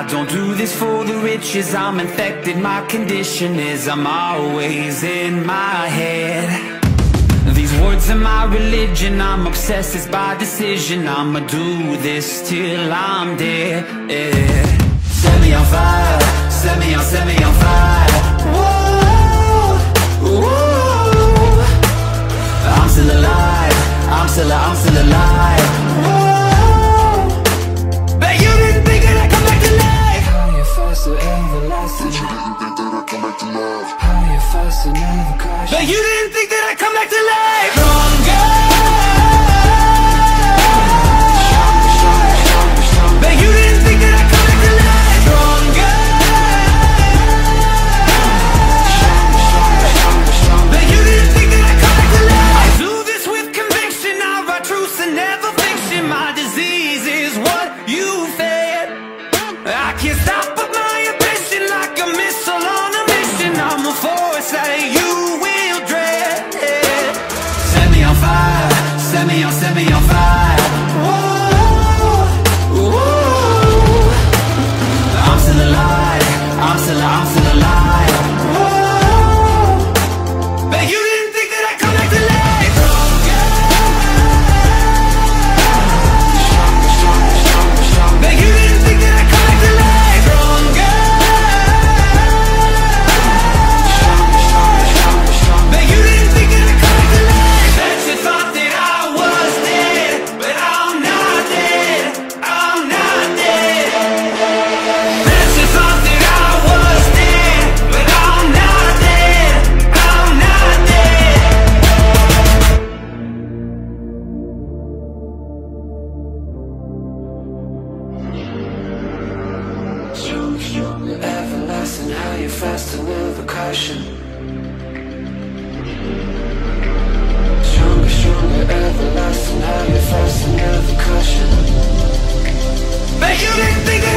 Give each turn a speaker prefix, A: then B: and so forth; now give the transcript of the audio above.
A: don't do this for the riches, I'm infected, my condition is I'm always in my head. These words are my religion, I'm obsessed, it's by decision. I'ma do this till I'm dead, yeah. Set me on fire, set me on fire. Whoa, whoa. I'm still alive, I'm still alive. Whoa. Bet you didn't think that I'd come back to life. Higher, faster, everlasting. Bet you didn't think that I'd come back to life. Higher, faster, never crash. Bet you didn't think that I'd come back to life. Stronger. Bet you didn't think that I'd come back to life. Stronger. Bet you didn't think that I'd come back to life. I do this with conviction, I write truths and never fiction. My disease is what you fed. I can't stop but my ambition, like a missile on a mission. I'm a force that you will dread. Set me on fire, set me on fire. Whoa, whoa. I'm still alive, I'm still alive. Whoa. Bet you didn't think that I'd come back to life. Bet you didn't think that I'd come back to life. Bet you didn't think that I'd come back to life. Bet you thought that I was dead, but I'm not dead, I'm not dead. Bet you thought that I was dead, but I'm not dead, I'm not dead. Stronger, everlasting, higher, faster, never caution. Stronger, everlasting, higher, faster, never caution. Bet you didn't think that